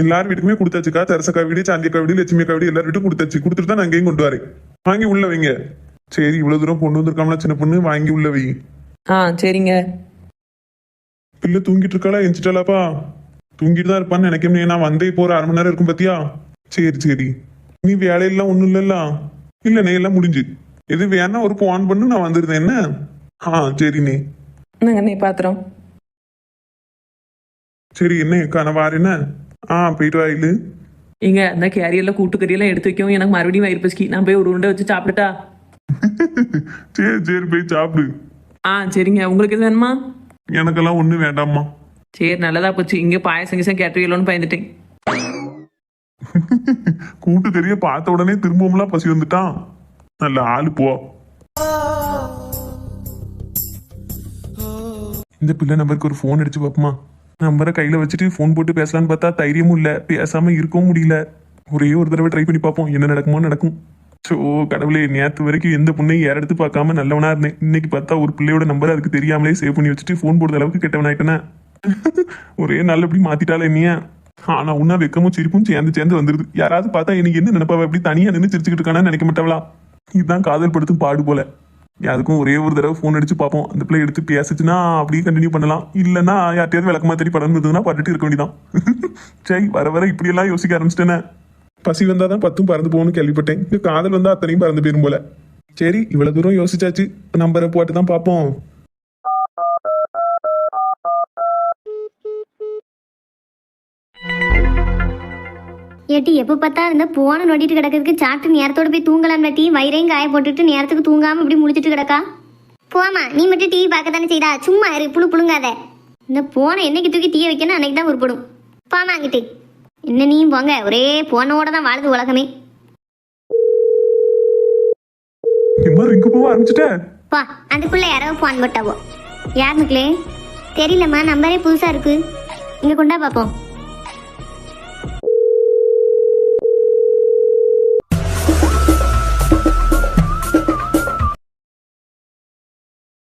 [SPEAKER 1] எல்லார் வீட்டுக்குமே கொடுத்தாச்சுக்கா. தரசக்கா வீடு, சாந்தியக்கா வீடு, லட்சுமிக்கா வீடு எல்லார் வீட்டும் கொடுத்தாச்சு. கொடுத்துட்டு தான் நான் அங்கேயும் கொண்டு வரேன். வாங்கி உள்ள வைங்க. சரி, இவ்வளவு தூரம் கொண்டு வந்திருக்காங்களா சின்ன பொண்ணு, வாங்கி உள்ள வை.
[SPEAKER 3] சரிங்க.
[SPEAKER 1] பிள்ளை தூங்கிட்டு இருக்காளா, எந்திரிச்சிட்டாளாப்பா? தூங்கிட்டு தான் இருப்பான்னு நினைக்கிறேன். நான் வந்தே இப்போ ஒரு அரை மணி நேரம் இருக்கும் பாத்தியா. சரி சரி. நீ வேலையெல்லாம் ஒண்ணும் இல்லல்ல? இல்ல நே, எல்லாம் முடிஞ்சு. எது வேணா ஒரு போன் பண்ணு, நான் வந்துருந்தேன். என்ன? சரிண்ணே.
[SPEAKER 3] நாங்க அண்ணே பாத்துறோம்.
[SPEAKER 1] சரி என்ன அக்கா, நான் வாரேன்னு. போயிட்டு வாயிலு.
[SPEAKER 3] இங்க அந்த கேரியர்ல கூட்டுக்கறியெல்லாம் எடுத்து வைக்கவும் எனக்கு மறுபடியும் வயிறு பசிக்கி. நான் போய் ஒரு உருண்டை வச்சு சாப்பிட்டுட்டா?
[SPEAKER 1] சரி சரி, போய் சாப்பிடு.
[SPEAKER 3] சரிங்க. உங்களுக்கு எது வேணுமா?
[SPEAKER 1] எனக்கெல்லாம் ஒண்ணு வேண்டாம்மா.
[SPEAKER 3] சரி, நல்லதா போச்சு. இங்க பாயசம் கிசம் கேட்டுருவீங்களோன்னு பயந்துட்டேன்.
[SPEAKER 1] கூட்டு தெரிய பார்த்த உடனே திரும்பவும்லாம் பசி வந்துட்டான். நல்ல ஆளு போ. இந்த பிள்ளை நம்பருக்கு ஒரு போன் அடிச்சு பாப்போமா. நம்பரை கையில வச்சுட்டு போன் போட்டு பேசலான்னு பார்த்தா தைரியமும் இல்ல, பேசாம இருக்கவும் முடியல. ஒரே ஒரு தடவை ட்ரை பண்ணி பார்ப்போம், என்ன நடக்குமோ நடக்கும். கடவுளே, நேத்து வரைக்கும் எந்த பொண்ணையும் யார் எடுத்து பார்க்காம நல்லவனா இருந்தேன். இன்னைக்கு பார்த்தா ஒரு பிள்ளையோட நம்பரை அதுக்கு தெரியாமலே சேவ் பண்ணி வச்சுட்டு போன் போடுற அளவுக்கு கெட்டவன் ஆயிட்டேனே. ஒரே நாள் எப்படி மாத்திட்டாலே நீ. ஆனா உன்னா வெக்கமும் சிரிப்பும் சேர்ந்து வந்துருது. யாராவது பார்த்தா எனக்கு என்ன நினைப்பாவ, எப்படி தனியா நின்று சிரிச்சுக்கிட்டு இருக்கானு நினைக்க மாட்டாவளா? இதுதான் காதல் படுத்தும் பாடு போல. யாருக்கும் ஒரே ஒரு தடவை போன் அடிச்சு பார்ப்போம். அந்த பிள்ளை எடுத்து பேசிச்சுன்னா அப்படியே கண்டினியூ பண்ணலாம். இல்லைன்னா யார்ட்டையாவது விளக்கமா தெரிய படம் இருந்ததுன்னா பட்டுட்டு இருக்க வேண்டியதான். சரி, வர வர இப்படி எல்லாம் யோசிக்க ஆரம்பிச்சிட்டேனே. பசி வந்தாதான் 10 பறந்து போகணும்னு கேள்விப்பட்டேன். காதல் வந்தா அத்தனையும் பறந்து போயிரும் போல. சரி, இவ்வளவு தூரம் யோசிச்சாச்சு, நம்பரை போட்டு தான் பார்ப்போம்.
[SPEAKER 2] ஏட்டி எப்போ பார்த்தாலும் இந்த போனை நோண்டிட்டு கிடக்கிறதுக்கு சாப்பிட்டு நேரத்தோட போய் தூங்கலாம் டீ வயிறையும் காய போட்டுட்டு நேரத்துக்கு தூங்காம இப்படி முடிச்சிட்டு கிடக்கா. போமா நீ மட்டும் டிவி பார்க்க தானே செய்தா, சும்மா இரு புழு புழுங்காத. இந்த போனை என்னைக்கு தூக்கி தீய வைக்கணும் அன்னைக்கு தான் உருப்படும். போமா அங்கிட்டு. என்ன நீயும் போங்க, ஒரே போனோட தான் வாழுது உலகமே.
[SPEAKER 1] இம்மா ரிங்கு போக ஆரம்பிச்சிட்டேன்.
[SPEAKER 2] பா அதுக்குள்ள யாரோ போன் போட்டாவோ. யார் மக்களே? தெரியலம்மா, நம்பரே புதுசா இருக்கு. இங்க கொண்டா பார்ப்போம்.